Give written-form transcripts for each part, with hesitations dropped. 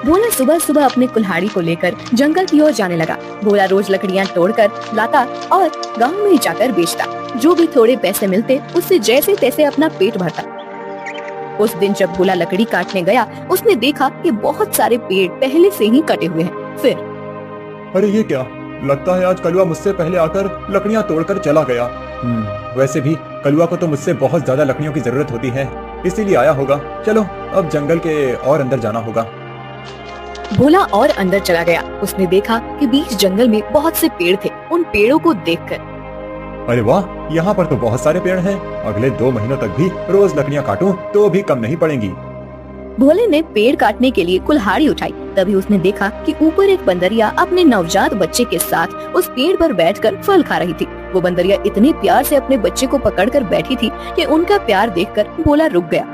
भोला सुबह सुबह अपने कुल्हाड़ी को लेकर जंगल की ओर जाने लगा। भोला रोज लकड़ियाँ तोड़कर लाता और गांव में जाकर बेचता। जो भी थोड़े पैसे मिलते उससे जैसे तैसे अपना पेट भरता। उस दिन जब भोला लकड़ी काटने गया, उसने देखा कि बहुत सारे पेड़ पहले से ही कटे हुए हैं। फिर अरे ये क्या, लगता है आज कलुआ मुझसे पहले आकर लकड़ियाँ तोड़कर चला गया। वैसे भी कलुआ को तो मुझसे बहुत ज्यादा लकड़ियों की जरूरत होती है, इसीलिए आया होगा। चलो अब जंगल के और अंदर जाना होगा। भोला और अंदर चला गया। उसने देखा कि बीच जंगल में बहुत से पेड़ थे। उन पेड़ों को देखकर अरे वाह, यहाँ पर तो बहुत सारे पेड़ हैं। अगले 2 महीनों तक भी रोज लकड़ियाँ काटूं तो भी कम नहीं पड़ेंगी। भोले ने पेड़ काटने के लिए कुल्हाड़ी उठाई। तभी उसने देखा कि ऊपर एक बंदरिया अपने नवजात बच्चे के साथ उस पेड़ पर बैठकर फल खा रही थी। वो बंदरिया इतने प्यार से अपने बच्चे को पकड़कर बैठी थी कि उनका प्यार देखकर भोला रुक गया।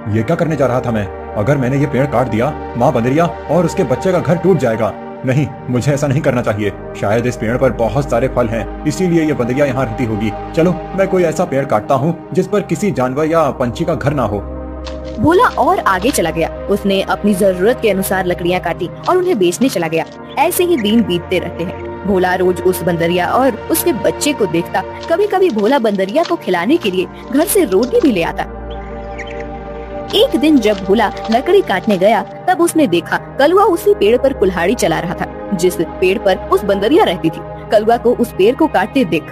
ये क्या करने जा रहा था मैं? अगर मैंने ये पेड़ काट दिया, माँ बंदरिया और उसके बच्चे का घर टूट जाएगा। नहीं, मुझे ऐसा नहीं करना चाहिए। शायद इस पेड़ पर बहुत सारे फल हैं, इसीलिए ये बंदरिया यहाँ रहती होगी। चलो मैं कोई ऐसा पेड़ काटता हूँ जिस पर किसी जानवर या पंछी का घर ना हो। भोला और आगे चला गया। उसने अपनी जरूरत के अनुसार लकड़ियाँ काटी और उन्हें बेचने चला गया। ऐसे ही दिन बीतते रहते हैं। भोला रोज उस बंदरिया और उसके बच्चे को देखता। कभी कभी भोला बंदरिया को खिलाने के लिए घर से रोटी भी ले आता। एक दिन जब भोला लकड़ी काटने गया, तब उसने देखा कलुआ उसी पेड़ पर कुल्हाड़ी चला रहा था जिस पेड़ पर उस बंदरिया रहती थी। कलुआ को उस पेड़ को काटते देख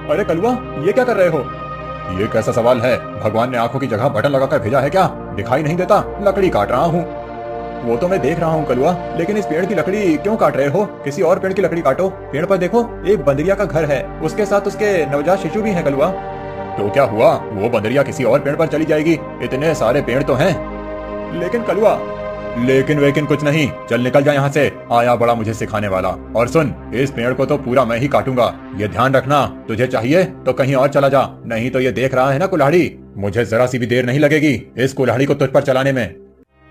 अरे कलुआ, ये क्या कर रहे हो? ये कैसा सवाल है? भगवान ने आंखों की जगह बटन लगाकर भेजा है क्या? दिखाई नहीं देता? लकड़ी काट रहा हूँ। वो तो मैं देख रहा हूँ कलुआ, लेकिन इस पेड़ की लकड़ी क्यों काट रहे हो? किसी और पेड़ की लकड़ी काटो। पेड़ पर देखो, एक बंदरिया का घर है, उसके साथ उसके नवजात शिशु भी है कलुआ। तो क्या हुआ? वो बंदरिया किसी और पेड़ पर चली जाएगी। इतने सारे पेड़ तो हैं। लेकिन कलुआ, लेकिन वेकिन कुछ नहीं। चल निकल जा यहाँ से। आया बड़ा मुझे सिखाने वाला। और सुन, इस पेड़ को तो पूरा मैं ही काटूंगा। ये ध्यान रखना, तुझे चाहिए तो कहीं और चला जा, नहीं तो ये देख रहा है ना कुल्हाड़ी, मुझे जरा सी भी देर नहीं लगेगी इस कुल्हाड़ी को तुझ पर चलाने में।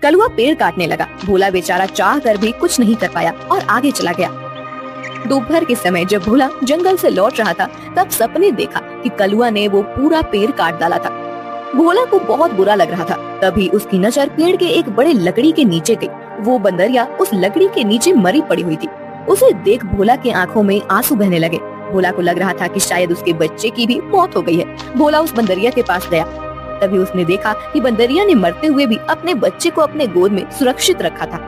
कलुआ पेड़ काटने लगा। भोला बेचारा चाह कर भी कुछ नहीं कर पाया और आगे चला गया। दोपहर के समय जब भोला जंगल से लौट रहा था, तब सपने देखा कि कलुआ ने वो पूरा पेड़ काट डाला था। भोला को बहुत बुरा लग रहा था। तभी उसकी नजर पेड़ के एक बड़े लकड़ी के नीचे गई। वो बंदरिया उस लकड़ी के नीचे मरी पड़ी हुई थी। उसे देख भोला के आंखों में आंसू बहने लगे। भोला को लग रहा था कि शायद उसके बच्चे की भी मौत हो गई है। भोला उस बंदरिया के पास गया। तभी उसने देखा कि बंदरिया ने मरते हुए भी अपने बच्चे को अपने गोद में सुरक्षित रखा था।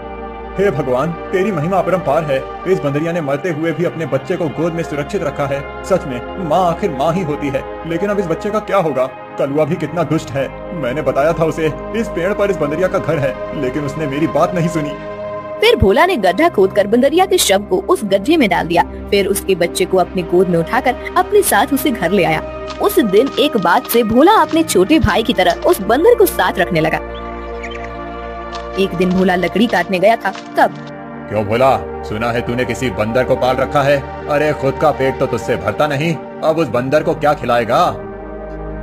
हे भगवान, तेरी महिमा अपरंपार है। इस बंदरिया ने मरते हुए भी अपने बच्चे को गोद में सुरक्षित रखा है। सच में माँ आखिर माँ ही होती है। लेकिन अब इस बच्चे का क्या होगा? कलुआ भी कितना दुष्ट है। मैंने बताया था उसे इस पेड़ पर इस बंदरिया का घर है, लेकिन उसने मेरी बात नहीं सुनी। फिर भोला ने गड्ढा खोदकर बंदरिया के शव को उस गड्ढे में डाल दिया। फिर उसके बच्चे को अपने गोद में उठाकर अपने साथ उसे घर ले आया। उस दिन एक बात से भोला अपने छोटे भाई की तरह उस बंदर को साथ रखने लगा। एक दिन भोला लकड़ी काटने गया था। तब क्यों भोला, सुना है तूने किसी बंदर को पाल रखा है? अरे खुद का पेट तो तुझसे भरता नहीं, अब उस बंदर को क्या खिलाएगा?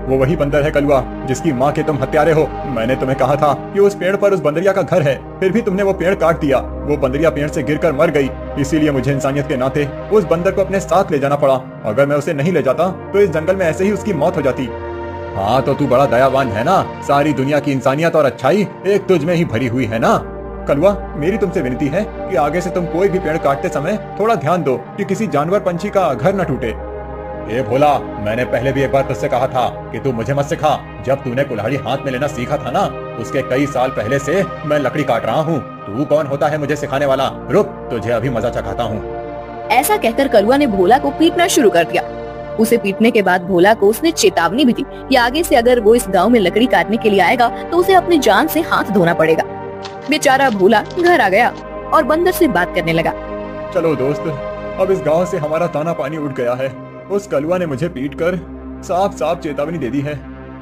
वो वही बंदर है कलुआ, जिसकी माँ के तुम हत्यारे हो। मैंने तुम्हें कहा था कि उस पेड़ पर उस बंदरिया का घर है, फिर भी तुमने वो पेड़ काट दिया। वो बंदरिया पेड़ से गिरकर मर गई, इसीलिए मुझे इंसानियत के नाते उस बंदर को अपने साथ ले जाना पड़ा। अगर मैं उसे नहीं ले जाता तो इस जंगल में ऐसे ही उसकी मौत हो जाती। हाँ तो तू बड़ा दयावान है ना। सारी दुनिया की इंसानियत और अच्छाई एक तुझ में ही भरी हुई है ना। कलुआ, मेरी तुमसे विनती है कि आगे से तुम कोई भी पेड़ काटते समय थोड़ा ध्यान दो कि किसी जानवर पंछी का घर न टूटे। ए भोला, मैंने पहले भी एक बार तुझसे कहा था कि तू मुझे मत सिखा। जब तूने कुल्हाड़ी हाथ में लेना सीखा था ना, उसके कई साल पहले से मैं लकड़ी काट रहा हूँ। तू कौन होता है मुझे सिखाने वाला? रुक, तुझे अभी मजा चखाता हूँ। ऐसा कहकर कलुआ ने भोला को पीटना शुरू कर दिया। उसे पीटने के बाद भोला को उसने चेतावनी भी दी कि आगे से अगर वो इस गांव में लकड़ी काटने के लिए आएगा तो उसे अपनी जान से हाथ धोना पड़ेगा। बेचारा भोला घर आ गया और बंदर से बात करने लगा। चलो दोस्त, अब इस गांव से हमारा ताना पानी उठ गया है। उस कलुआ ने मुझे पीटकर साफ साफ चेतावनी दे दी है।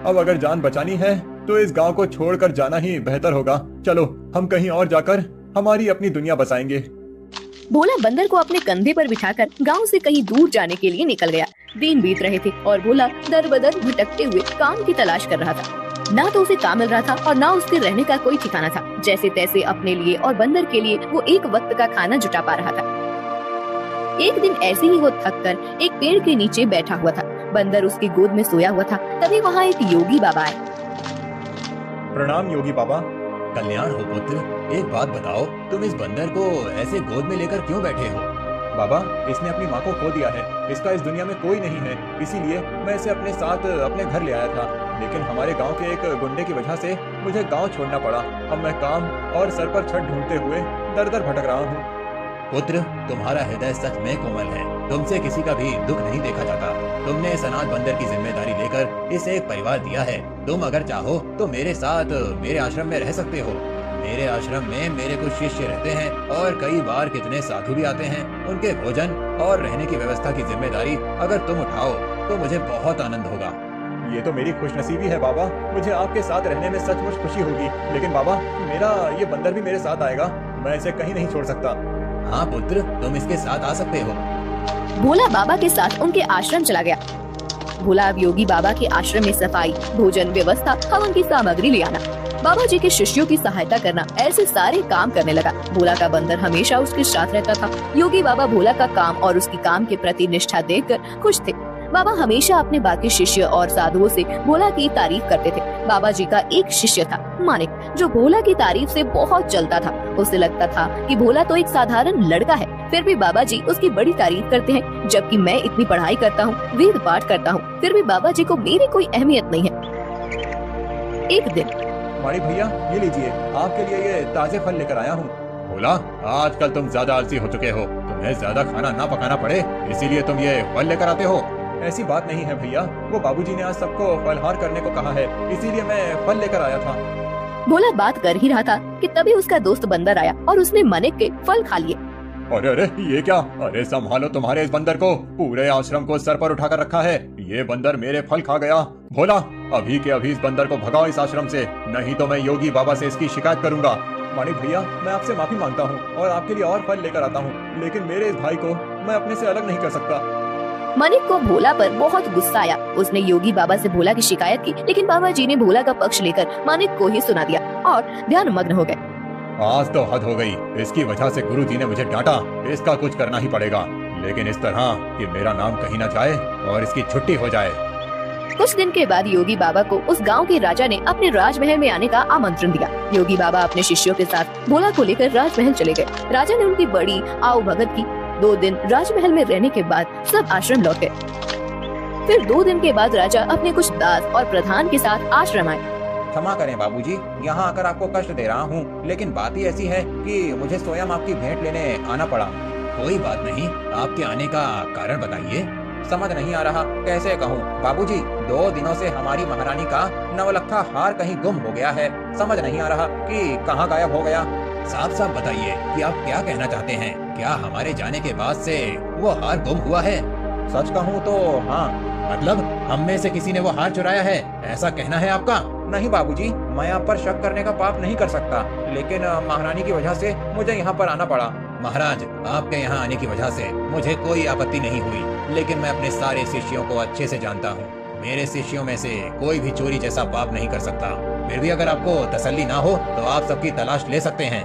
अब अगर जान बचानी है तो इस गांव को छोड़कर जाना ही बेहतर होगा। चलो हम कहीं और जाकर हमारी अपनी दुनिया बसाएंगे। भोला बंदर को अपने कंधे पर बिठाकर गांव से कहीं दूर जाने के लिए निकल गया। दिन बीत रहे थे और भोला दर बदर भटकते हुए काम की तलाश कर रहा था। ना तो उसे काम मिल रहा था और ना उसके रहने का कोई ठिकाना था। जैसे तैसे अपने लिए और बंदर के लिए वो एक वक्त का खाना जुटा पा रहा था। एक दिन ऐसे ही वो थक कर एक पेड़ के नीचे बैठा हुआ था। बंदर उसकी गोद में सोया हुआ था। तभी वहाँ एक योगी बाबा आए। प्रणाम योगी बाबा, कल्याण हो पुत्र। एक बात बताओ, तुम इस बंदर को ऐसे गोद में लेकर क्यों बैठे हो? बाबा, इसने अपनी माँ को खो दिया है। इसका इस दुनिया में कोई नहीं है, इसीलिए मैं इसे अपने साथ अपने घर ले आया था। लेकिन हमारे गांव के एक गुंडे की वजह से मुझे गांव छोड़ना पड़ा। अब मैं काम और सर पर छत ढूंढते हुए दर दर भटक रहा हूँ। पुत्र, तुम्हारा हृदय सच में कोमल है। तुमसे किसी का भी दुख नहीं देखा जाता। तुमने इस अनाथ बंदर की जिम्मेदारी लेकर इसे एक परिवार दिया है। तुम अगर चाहो तो मेरे साथ मेरे आश्रम में रह सकते हो। मेरे आश्रम में मेरे कुछ शिष्य रहते हैं और कई बार कितने साधु भी आते हैं। उनके भोजन और रहने की व्यवस्था की जिम्मेदारी अगर तुम उठाओ तो मुझे बहुत आनंद होगा। ये तो मेरी खुशनसीबी है बाबा, मुझे आपके साथ रहने में सचमुच खुशी होगी। लेकिन बाबा, मेरा ये बंदर भी मेरे साथ आएगा, मैं इसे कहीं नहीं छोड़ सकता। हाँ पुत्र, तुम इसके साथ आ सकते हो। भोला बाबा के साथ उनके आश्रम चला गया। भोला अब योगी बाबा के आश्रम में सफाई, भोजन व्यवस्था, हवन की सामग्री ले आना, बाबा जी के शिष्यों की सहायता करना, ऐसे सारे काम करने लगा। भोला का बंदर हमेशा उसके साथ रहता था। योगी बाबा भोला का काम और उसकी काम के प्रति निष्ठा देखकर खुश थे। बाबा हमेशा अपने बाकी शिष्य और साधुओं से भोला की तारीफ करते थे। बाबा जी का एक शिष्य था मानिक, जो भोला की तारीफ से बहुत जलता था। उसे लगता था कि भोला तो एक साधारण लड़का है, फिर भी बाबा जी उसकी बड़ी तारीफ करते हैं। जबकि मैं इतनी पढ़ाई करता हूँ, वेद पाठ करता हूँ, फिर भी बाबा जी को मेरी कोई अहमियत नहीं है। एक दिन, मानिक भैया, ये लीजिए, आपके लिए ये ताजे फल लेकर आया हूँ। भोला, आजकल तुम ज्यादा आलसी हो चुके हो। तुम्हें ज्यादा खाना ना पकाना पड़े, इसीलिए तुम ये फल लेकर आते हो। ऐसी बात नहीं है भैया, वो बाबूजी ने आज सबको फलहार करने को कहा है, इसीलिए मैं फल लेकर आया था। भोला बात कर ही रहा था कि तभी उसका दोस्त बंदर आया और उसने मानिक के फल खा लिए। अरे अरे, ये क्या? अरे संभालो तुम्हारे इस बंदर को, पूरे आश्रम को सर पर उठाकर रखा है। ये बंदर मेरे फल खा गया। भोला, अभी के अभी इस बंदर को भगाओ इस आश्रम से, नहीं तो मैं योगी बाबा से इसकी शिकायत करूंगा। मानिक भैया, मैं आपसे माफी मांगता हूँ और आपके लिए और फल लेकर आता हूँ, लेकिन मेरे इस भाई को मैं अपने से अलग नहीं कर सकता। मानिक को भोला पर बहुत गुस्सा आया। उसने योगी बाबा से भोला की शिकायत की, लेकिन बाबा जी ने भोला का पक्ष लेकर मानिक को ही सुना दिया और ध्यान मग्न हो गए। आज तो हद हो गई, इसकी वजह से गुरुजी ने मुझे डांटा। इसका कुछ करना ही पड़ेगा, लेकिन इस तरह कि मेरा नाम कहीं न जाए और इसकी छुट्टी हो जाए। कुछ दिन के बाद योगी बाबा को उस गांव के राजा ने अपने राजमहल में आने का आमंत्रण दिया। योगी बाबा अपने शिष्यों के साथ भोला को लेकर राजमहल चले गए। राजा ने उनकी बड़ी आओ भगत की। 2 दिन राजमहल में रहने के बाद सब आश्रम लौट गए। फिर 2 दिन के बाद राजा अपने कुछ दास और प्रधान के साथ आश्रम आए। क्षमा करें बाबूजी, यहाँ आकर आपको कष्ट दे रहा हूँ, लेकिन बात ही ऐसी है कि मुझे स्वयं आपकी भेंट लेने आना पड़ा। कोई बात नहीं, आपके आने का कारण बताइए। समझ नहीं आ रहा कैसे कहूँ बाबूजी, 2 दिनों से हमारी महारानी का नवलखा हार कहीं गुम हो गया है। समझ नहीं आ रहा कि कहाँ गायब हो गया। साफ साफ बताइए कि आप क्या कहना चाहते हैं। क्या हमारे जाने के बाद से वो हार गुम हुआ है? सच कहूँ तो हाँ। मतलब हम में से किसी ने वो हार चुराया है, ऐसा कहना है आपका? नहीं बाबूजी, मैं आप पर शक करने का पाप नहीं कर सकता, लेकिन महारानी की वजह से मुझे यहाँ पर आना पड़ा। महाराज, आपके यहाँ आने की वजह से मुझे कोई आपत्ति नहीं हुई, लेकिन मैं अपने सारे शिष्यों को अच्छे से जानता हूँ। मेरे शिष्यों में से कोई भी चोरी जैसा पाप नहीं कर सकता। फिर भी अगर आपको तसल्ली ना हो तो आप सबकी तलाश ले सकते हैं।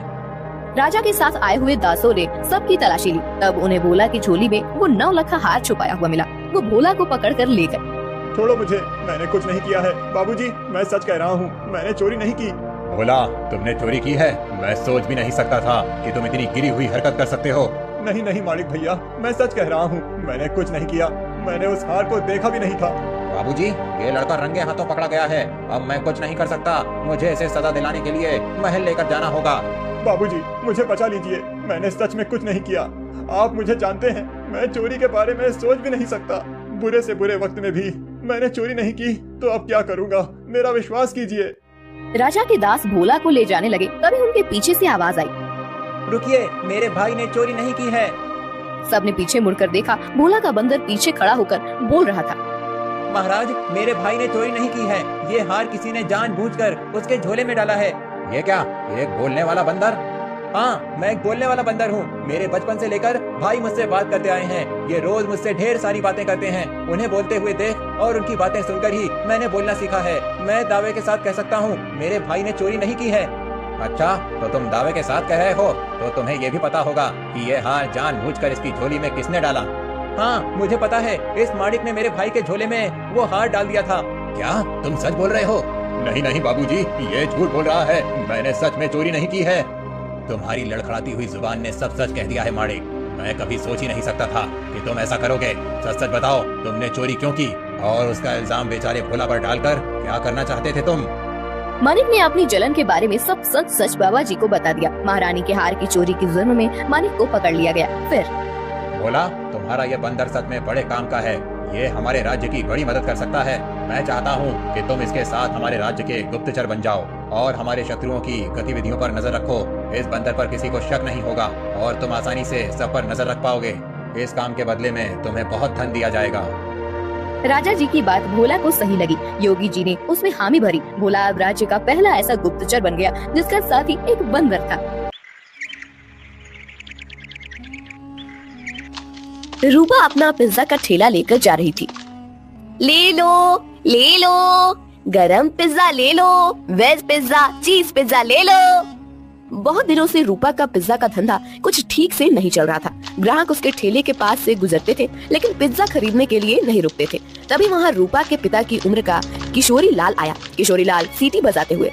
राजा के साथ आए हुए दासों ने सबकी तलाशी ली। तब उन्हें भोला की झोली में वो 9 लखा हार छुपाया हुआ मिला। वो भोला को पकड़कर ले गए। छोड़ो मुझे, मैंने कुछ नहीं किया है। बाबूजी, मैं सच कह रहा हूँ, मैंने चोरी नहीं की। भोला, तुमने चोरी की है? मैं सोच भी नहीं सकता था कि तुम इतनी गिरी हुई हरकत कर सकते हो। नहीं नहीं मालिक भैया, मैं सच कह रहा हूँ, मैंने कुछ नहीं किया। मैंने उस हार को देखा भी नहीं था। बाबूजी, ये लड़का रंगे हाथों पकड़ा गया है। अब मैं कुछ नहीं कर सकता, मुझे इसे सजा दिलाने के लिए महल लेकर जाना होगा। बाबूजी, मुझे बचा लीजिए, मैंने सच में कुछ नहीं किया। आप मुझे जानते हैं, मैं चोरी के बारे में सोच भी नहीं सकता। बुरे से बुरे वक्त में भी मैंने चोरी नहीं की, तो अब क्या करूँगा? मेरा विश्वास कीजिए। राजा के दास भोला को ले जाने लगे, तभी उनके पीछे से आवाज आई, रुकिए, मेरे भाई ने चोरी नहीं की है। सबने पीछे मुड़कर देखा। भोला का बंदर पीछे खड़ा होकर बोल रहा था, महाराज, मेरे भाई ने चोरी नहीं की है। ये हार किसी ने जानबूझकर उसके झोले में डाला है। ये क्या, एक बोलने वाला बंदर? हाँ, मैं एक बोलने वाला बंदर हूँ। मेरे बचपन से लेकर भाई मुझसे बात करते आए हैं। ये रोज मुझसे ढेर सारी बातें करते हैं। उन्हें बोलते हुए देख और उनकी बातें सुनकर ही मैंने बोलना सीखा है। मैं दावे के साथ कह सकता हूँ, मेरे भाई ने चोरी नहीं की है। अच्छा, तो तुम दावे के साथ कह रहे हो, तो तुम्हें ये भी पता होगा कि ये हार जानबूझकर इसकी झोली में किसने डाला? हाँ, मुझे पता है। इस माड़िक ने मेरे भाई के झोले में वो हार डाल दिया था। क्या तुम सच बोल रहे हो? नहीं नहीं बाबूजी, ये झूठ बोल रहा है, मैंने सच में चोरी नहीं की है। तुम्हारी लड़खड़ाती हुई जुबान ने सब सच कह दिया है माड़े। मैं कभी सोच ही नहीं सकता था कि तुम ऐसा करोगे। सच सच बताओ, तुमने चोरी क्यों की और उसका इल्जाम बेचारे भोला पर डालकर क्या करना चाहते थे तुम? मानिक ने अपनी जलन के बारे में सब सच सच बाबा जी को बता दिया। महारानी के हार की चोरी के जुर्म में मानिक को पकड़ लिया गया। फिर भोला, तुम्हारा ये बंदर सच में बड़े काम का है। ये हमारे राज्य की बड़ी मदद कर सकता है। मैं चाहता हूँ कि तुम इसके साथ हमारे राज्य के गुप्तचर बन जाओ और हमारे शत्रुओं की गतिविधियों पर नजर रखो। इस बंदर पर किसी को शक नहीं होगा और तुम आसानी से सब पर नजर रख पाओगे। इस काम के बदले में तुम्हें बहुत धन दिया जाएगा। राजा जी की बात भोला को सही लगी। योगी जी ने उसमें हामी भरी। भोला अब राज्य का पहला ऐसा गुप्तचर बन गया जिसका साथी एक बंदर था। रूपा अपना पिज्जा का ठेला लेकर जा रही थी। ले लो, गरम पिज्जा ले लो, वेज पिज्जा, चीज पिज्जा ले लो। बहुत दिनों से रूपा का पिज्जा का धंधा कुछ ठीक से नहीं चल रहा था। ग्राहक उसके ठेले के पास से गुजरते थे लेकिन पिज्जा खरीदने के लिए नहीं रुकते थे। तभी वहाँ रूपा के पिता की उम्र का किशोरी लाल आया। किशोरी लाल सीटी बजाते हुए,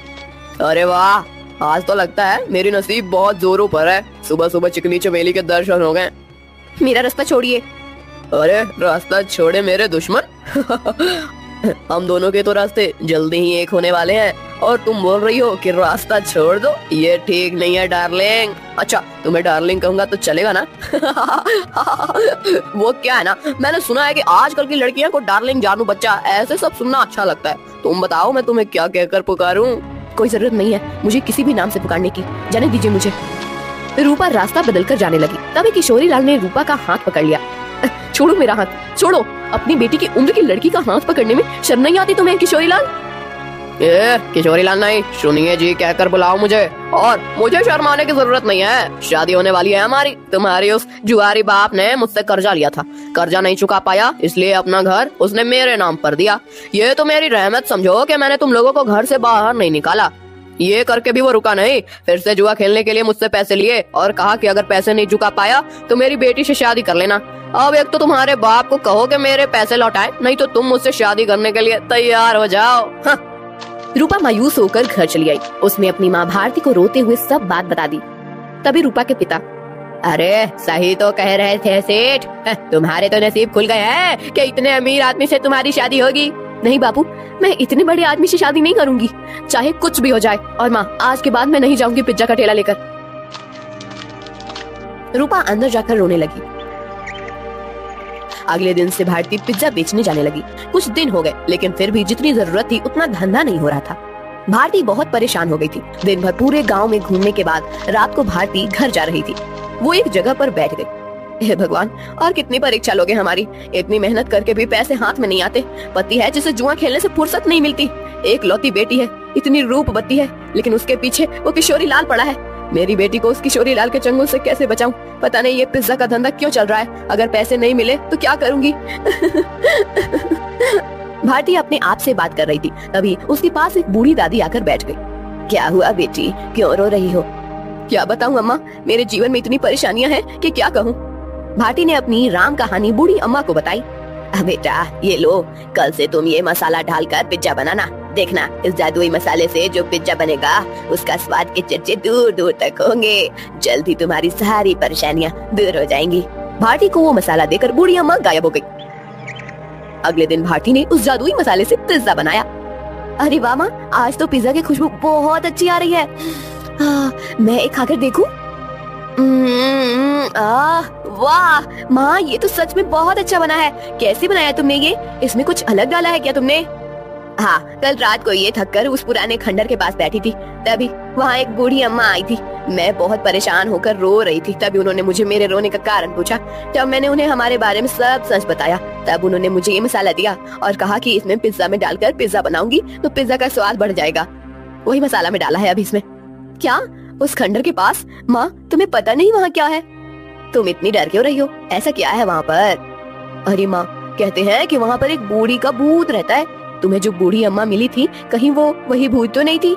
अरे वाह, आज तो लगता है मेरी नसीब बहुत जोरों पर है। सुबह सुबह चिकनी चमेली के दर्शन हो गए। मेरा रास्ता छोड़िए। अरे रास्ता छोड़े मेरे दुश्मन। हम दोनों के तो रास्ते जल्दी ही एक होने वाले हैं और तुम बोल रही हो कि रास्ता छोड़ दो। ये ठीक नहीं है डार्लिंग। अच्छा, तुम्हें डार्लिंग कहूंगा तो चलेगा ना? वो क्या है ना, मैंने सुना है कि आजकल की लड़कियां को डार्लिंग, जानू बच्चा, ऐसे सब सुनना अच्छा लगता है। तुम बताओ मैं तुम्हें क्या कहकर पुकारूं? कोई जरूरत नहीं है मुझे किसी भी नाम से पुकारने की, जाने दीजिए मुझे। रूपा रास्ता बदलकर जाने लगी। तभी किशोरी लाल ने रूपा का हाथ पकड़ लिया। छोड़ो मेरा हाथ, छोड़ो। अपनी बेटी की उम्र की लड़की का हाथ पकड़ने में शर्म नहीं आती तुम्हें किशोरी लाल? किशोरी लाल नहीं, सुनिए जी कहकर बुलाओ मुझे। और मुझे शर्माने की जरूरत नहीं है। शादी होने वाली है हमारी। तुम्हारी उस जुआरी बाप ने मुझसे कर्जा लिया था, कर्जा नहीं चुका पाया, इसलिए अपना घर उसने मेरे नाम पर दिया। ये तो मेरी रहमत समझो कि मैंने तुम लोगों को घर से बाहर नहीं निकाला। ये करके भी वो रुका नहीं, फिर से जुआ खेलने के लिए मुझसे पैसे लिए और कहा कि अगर पैसे नहीं चुका पाया तो मेरी बेटी से शादी कर लेना। अब एक तो तुम्हारे बाप को कहो कि मेरे पैसे लौटाए, नहीं तो तुम मुझसे शादी करने के लिए तैयार हो जाओ। हाँ। रूपा मायूस होकर घर चली आई। उसने अपनी माँ भारती को रोते हुए सब बात बता दी। तभी रूपा के पिता, अरे सही तो कह रहे थे सेठ, तुम्हारे तो नसीब खुल गए हैं कि इतने अमीर आदमी से तुम्हारी शादी होगी। नहीं बाबू, मैं इतने बड़े आदमी से शादी नहीं करूंगी, चाहे कुछ भी हो जाए। और माँ, आज के बाद मैं नहीं जाऊंगी पिज्जा का ठेला लेकर। रूपा अंदर जाकर रोने लगी। अगले दिन से भारती पिज्जा बेचने जाने लगी। कुछ दिन हो गए लेकिन फिर भी जितनी जरूरत थी उतना धंधा नहीं हो रहा था। भारती बहुत परेशान हो गई थी। दिन भर पूरे गांव में घूमने के बाद रात को भारती घर जा रही थी। वो एक जगह पर बैठ गई। हे भगवान, और कितनी परीक्षा लोगे हमारी। इतनी मेहनत करके भी पैसे हाथ में नहीं आते। पति है जिसे जुआ खेलने से फुर्सत नहीं मिलती। एक लौती बेटी है, इतनी रूपवती है, लेकिन उसके पीछे वो किशोरी लाल पड़ा है। मेरी बेटी को उस किशोरी लाल के चंगुल से कैसे बचाऊं? पता नहीं ये पिज्जा का धंधा क्यों चल रहा है। अगर पैसे नहीं मिले तो क्या करूंगी? भारती अपने आप से बात कर रही थी। तभी उसके पास एक बूढ़ी दादी आकर बैठ गई। क्या हुआ बेटी, क्यों रो रही हो? क्या बताऊं अम्मा, मेरे जीवन में इतनी परेशानियां हैं कि क्या कहूं। भारती ने अपनी राम कहानी बूढ़ी अम्मा को बताई। बेटा ये लो, कल से तुम ये मसाला डालकर पिज्जा बनाना। देखना, इस जादुई मसाले से जो पिज्जा बनेगा उसका स्वाद के चर्चे दूर दूर तक होंगे। जल्दी तुम्हारी सारी परेशानियां दूर हो जाएंगी। भारती को वो मसाला देकर बूढ़ी अम्मा गायब हो गई। अगले दिन भारती ने उस जादुई मसाले से पिज्जा बनाया। अरे वाह माँ, आज तो पिज्जा की खुशबू बहुत अच्छी आ रही है। मैं एक खाकर देखूं? वाह माँ, ये तो सच में बहुत अच्छा बना है। कैसे बनाया तुमने ये? इसमें कुछ अलग डाला है क्या तुमने? हाँ, कल रात को ये थक कर उस पुराने खंडर के पास बैठी थी। तभी वहाँ एक बूढ़ी अम्मा आई थी। मैं बहुत परेशान होकर रो रही थी। तभी उन्होंने मुझे मेरे रोने का कारण पूछा। जब मैंने उन्हें हमारे बारे में सब सच बताया, तब उन्होंने मुझे ये मसाला दिया और कहा कि इसमें पिज्जा में डालकर पिज्जा बनाऊंगी तो पिज्जा का स्वाद बढ़ जाएगा। वही मसाला में डाला है अभी इसमें। क्या? उस खंडर के पास? माँ, तुम्हें पता नहीं वहाँ क्या है? तुम इतनी डर क्यों रही हो? ऐसा क्या है वहाँ पर? अरे माँ, कहते हैं कि वहाँ पर एक बूढ़ी का भूत रहता है। तुम्हें जो बूढ़ी अम्मा मिली थी, कहीं वो वही भूत तो नहीं थी?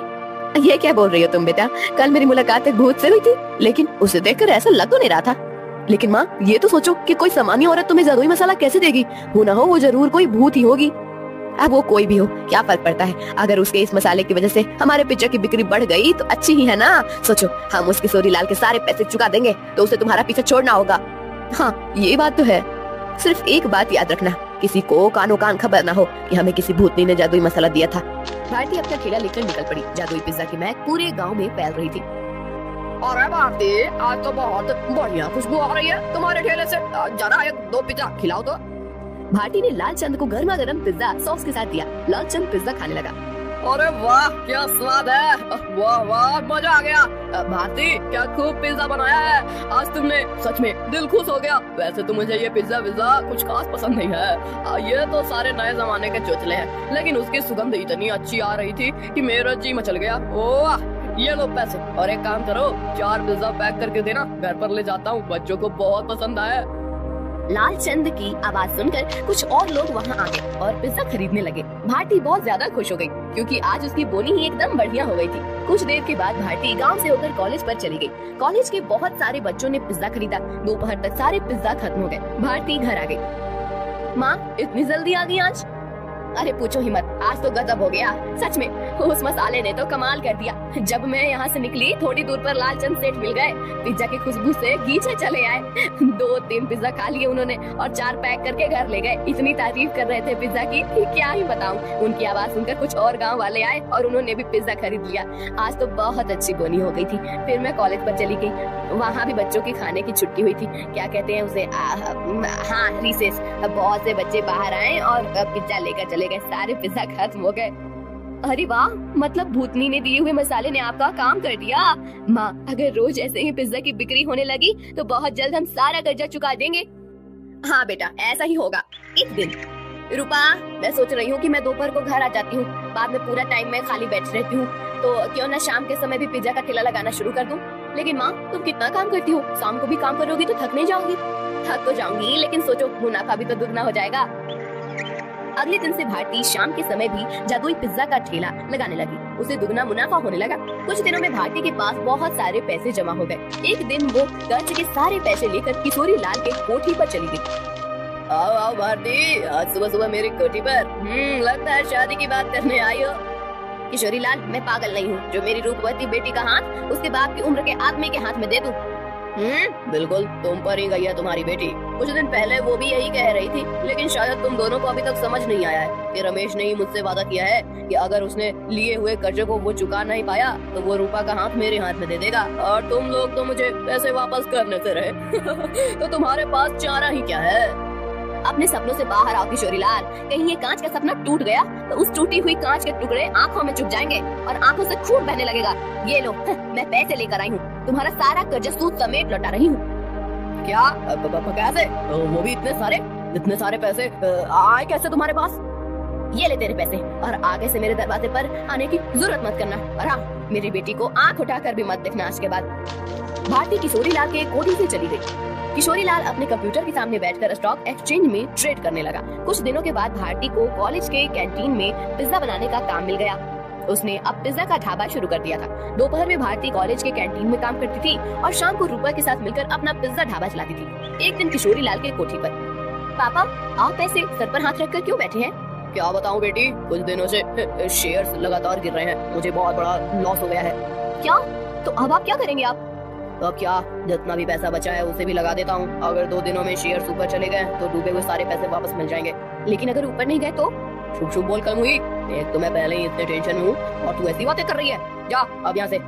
ये क्या बोल रही हो तुम बेटा? कल मेरी मुलाकात एक भूत से हुई थी, लेकिन उसे देखकर ऐसा लग तो नहीं रहा था। लेकिन माँ, ये तो सोचो कि कोई सामान्य औरत तुम्हें जादुई मसाला कैसे देगी? हो ना हो वो जरूर कोई भूत ही होगी। अब वो कोई भी हो, क्या फर्क पड़ता है? अगर उसके इस मसाले की वजह से हमारे पिज्जा की बिक्री बढ़ गई तो अच्छी ही है ना। सोचो, हम उस किशोरी लाल के सारे पैसे चुका देंगे तो उसे तुम्हारा पीछा छोड़ना होगा। हाँ, ये बात तो है। सिर्फ एक बात याद रखना, किसी को कानो कान खबर ना हो कि हमें किसी भूतनी ने जादुई मसाला दिया था। भारती अपना ठेला लेकर निकल पड़ी। जादुई पिज्जा की महक पूरे गाँव में फैल रही थी। अरे भारती, आज तो बहुत बढ़िया खुशबू आ रही है तुम्हारे ठेले से। जरा एक दो पिज्जा खिलाओ तो। भारती ने लालचंद को गर्मा गर्म पिज्जा सॉस के साथ दिया। लालचंद पिज्जा खाने लगा। अरे वाह, क्या स्वाद है। वाह वाह, मजा आ गया। भारती, क्या खूब पिज्जा बनाया है आज तुमने, सच में दिल खुश हो गया। वैसे तो मुझे ये पिज्जा कुछ खास पसंद नहीं है। ये तो सारे नए जमाने के चोचले हैं, लेकिन उसकी सुगंध इतनी अच्छी आ रही थी कि मेरा जी मचल गया। ओह, ये लो पैसे, और एक काम करो, 4 पिज्जा पैक करके देना, घर पर ले जाता हूँ, बच्चों को बहुत पसंद आया। लालचंद की आवाज सुनकर कुछ और लोग वहाँ आ गए और पिज्जा खरीदने लगे। भारती बहुत ज्यादा खुश हो गई क्योंकि आज उसकी बोनी ही एकदम बढ़िया हो गई थी। कुछ देर के बाद भारती गांव से होकर कॉलेज पर चली गई। कॉलेज के बहुत सारे बच्चों ने पिज्जा खरीदा। दोपहर तक सारे पिज्जा खत्म हो गए। भारती घर आ गई। माँ, इतनी जल्दी आ गई आज? अरे पूछो ही मत, आज तो गजब हो गया सच में। उस मसाले ने तो कमाल कर दिया। जब मैं यहाँ से निकली, थोड़ी दूर पर लालचंद सेठ मिल गए। पिज्जा की खुशबू से गीचे चले आए। 2-3 पिज्जा खा लिए उन्होंने और 4 पैक करके घर ले गए। इतनी तारीफ कर रहे थे पिज्जा की कि क्या ही बताऊं। उनकी आवाज सुनकर कुछ और गांव वाले आए और उन्होंने भी पिज्जा खरीद लिया। आज तो बहुत अच्छी बोनी हो गई थी। फिर मैं कॉलेज पर चली गई। वहाँ भी बच्चों की खाने की छुट्टी हुई थी। क्या कहते हैं उसे, हाँ, रिसेस। बहुत से बच्चे बाहर आए और पिज्जा लेकर चले गए। सारे पिज्जा खत्म हो गए। अरे वाह, मतलब भूतनी ने दिए हुए मसाले ने आपका काम कर दिया। माँ, अगर रोज ऐसे ही पिज्जा की बिक्री होने लगी तो बहुत जल्द हम सारा कर्जा चुका देंगे। हाँ बेटा, ऐसा ही होगा। एक दिन, रूपा, मैं सोच रही हूँ कि मैं दोपहर को घर आ जाती हूँ। बाद में पूरा टाइम मैं खाली बैठ रहती हूँ, तो क्यों ना शाम के समय भी पिज्जा का ठेला लगाना शुरू कर दूँ। लेकिन माँ, तुम कितना काम करती हो? शाम को भी काम करोगी तो थक नहीं जाओगी? थक तो जाऊंगी, लेकिन सोचो, मुनाफा भी तो दुगना हो जाएगा। अगले दिन से भारती शाम के समय भी जादुई पिज्जा का ठेला लगाने लगी। उसे दुगना मुनाफा होने लगा। कुछ दिनों में भारती के पास बहुत सारे पैसे जमा हो गए। एक दिन वो कर्ज के सारे पैसे लेकर किशोरी लाल के कोठी पर चली गई। आओ आओ भारती, आज सुबह सुबह मेरी कोठी पर। लगता है शादी की बात करने आई हो। किशोरी लाल, मैं पागल नहीं हूँ जो मेरी रूपवती बेटी का हाथ उसके बाप की उम्र के आदमी के हाथ में दे दूं। बिल्कुल तुम पर ही गई है तुम्हारी बेटी। कुछ दिन पहले वो भी यही कह रही थी, लेकिन शायद तुम दोनों को अभी तक समझ नहीं आया है कि रमेश ने ही मुझसे वादा किया है कि अगर उसने लिए हुए कर्जे को वो चुका नहीं पाया तो वो रूपा का हाथ मेरे हाथ में दे देगा, और तुम लोग तो मुझे पैसे वापस करने से रहे। तो तुम्हारे पास चारा ही क्या है? अपने सपनों से बाहर आओ किशोरी लाल। कहीं ये कांच का सपना टूट गया तो उस टूटी हुई कांच के टुकड़े आंखों में चुभ जाएंगे और आंखों से खून बहने लगेगा। ये लो, मैं पैसे लेकर आई हूँ। तुम्हारा सारा कर्जा सूद समेत लौटा रही हूँ। क्या? कैसे? वो भी इतने सारे पैसे आए कैसे तुम्हारे पास? ये ले तेरे पैसे, और आगे से मेरे दरवाजे पर आने की जरूरत मत करना। और हाँ, मेरी बेटी को आंख उठाकर भी मत देखना आज के बाद। भारती किशोरी लाल के कोठी से चली गई। किशोरी लाल अपने कंप्यूटर के सामने बैठकर स्टॉक एक्सचेंज में ट्रेड करने लगा। कुछ दिनों के बाद भारती को कॉलेज के कैंटीन में पिज्जा बनाने का काम मिल गया। उसने अब पिज्जा का ढाबा शुरू कर दिया था। दोपहर में भारती कॉलेज के कैंटीन में काम करती थी और शाम को रूपा के साथ मिलकर अपना पिज्जा ढाबा चलाती थी। एक दिन किशोरी लाल के कोठी पर, पापा, आप ऐसे सर पर हाथ रखकर क्यों बैठे हैं? क्या बताऊं बेटी, कुछ दिनों से शेयर्स लगातार गिर रहे हैं। मुझे बहुत बड़ा लॉस हो गया है। क्या? तो अब आप क्या करेंगे? आप अब क्या, जितना भी पैसा बचा है उसे भी लगा देता हूँ। अगर 2 दिनों में शेयर्स ऊपर चले गए तो डूबे हुए सारे पैसे वापस मिल जाएंगे। लेकिन अगर ऊपर नहीं गए तो? शुभ शुभ बोल कल हुई। एक तो मैं पहले ही इतने टेंशन में हूँ और तू ऐसी बातें कर रही है। जा अब यहाँ से।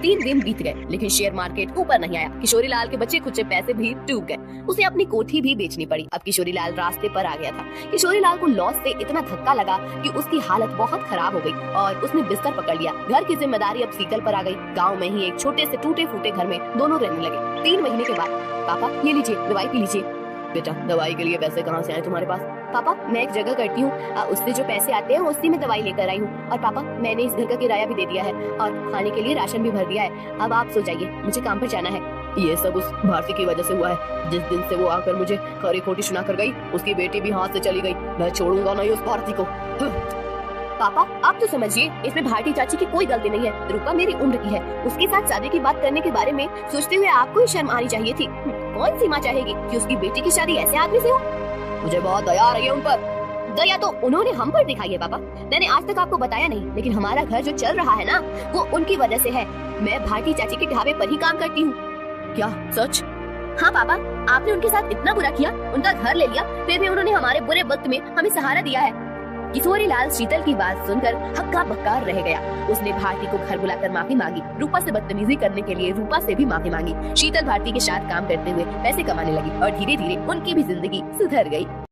3 दिन बीत गए लेकिन शेयर मार्केट ऊपर नहीं आया। किशोरी लाल के बचे खुचे पैसे भी डूब गए। उसे अपनी कोठी भी बेचनी पड़ी। अब किशोरी लाल रास्ते पर आ गया था। किशोरी लाल को लॉस से इतना धक्का लगा कि उसकी हालत बहुत खराब हो गई और उसने बिस्तर पकड़ लिया। घर की जिम्मेदारी अब सीकल पर आ गई। गाँव में ही एक छोटे से टूटे फूटे घर में दोनों रहने लगे। 3 महीने के बाद, पापा ये लीजिए, दवाई पी लीजिए। बेटा, दवाई के लिए पैसे कहाँ से आए तुम्हारे पास? पापा, मैं एक जगह करती हूँ, उससे जो पैसे आते हैं उसी में दवाई लेकर आई हूँ। और पापा, मैंने इस घर का किराया भी दे दिया है और खाने के लिए राशन भी भर दिया है। अब आप सो जाइए, मुझे काम पर जाना है। ये सब उस भारती की वजह से हुआ है। जिस दिन से वो आकर मुझे खरी खोटी सुना कर गई, उसकी बेटी भी हाथ से चली गई। मैं छोड़ूंगा नहीं उस भारती को। पापा, आप तो समझिए, इसमें भारती चाची की कोई गलती नहीं है। रूपा मेरी उम्र की है। उसके साथ शादी की बात करने के बारे में सोचते हुए आपको ही शर्म आनी चाहिए थी। कौन सी माँ चाहेगी कि उसकी बेटी की शादी ऐसे आदमी से हो? मुझे बहुत दया आ रही है उन पर। दया तो उन्होंने हम पर दिखाई है पापा। मैंने आज तक आपको बताया नहीं, लेकिन हमारा घर जो चल रहा है ना, वो उनकी वजह से है। मैं भारती चाची के ढाबे पर ही काम करती हूँ। क्या सच? हाँ पापा, आपने उनके साथ इतना बुरा किया, उनका घर ले लिया, फिर भी उन्होंने हमारे बुरे वक्त में हमें सहारा दिया है। किशोरीलाल शीतल की बात सुनकर हक्का बक्का रह गया। उसने भारती को घर बुलाकर माफी मांगी। रूपा से बदतमीजी करने के लिए रूपा से भी माफी मांगी। शीतल भारती के साथ काम करते हुए पैसे कमाने लगी और धीरे धीरे उनकी भी जिंदगी सुधर गई।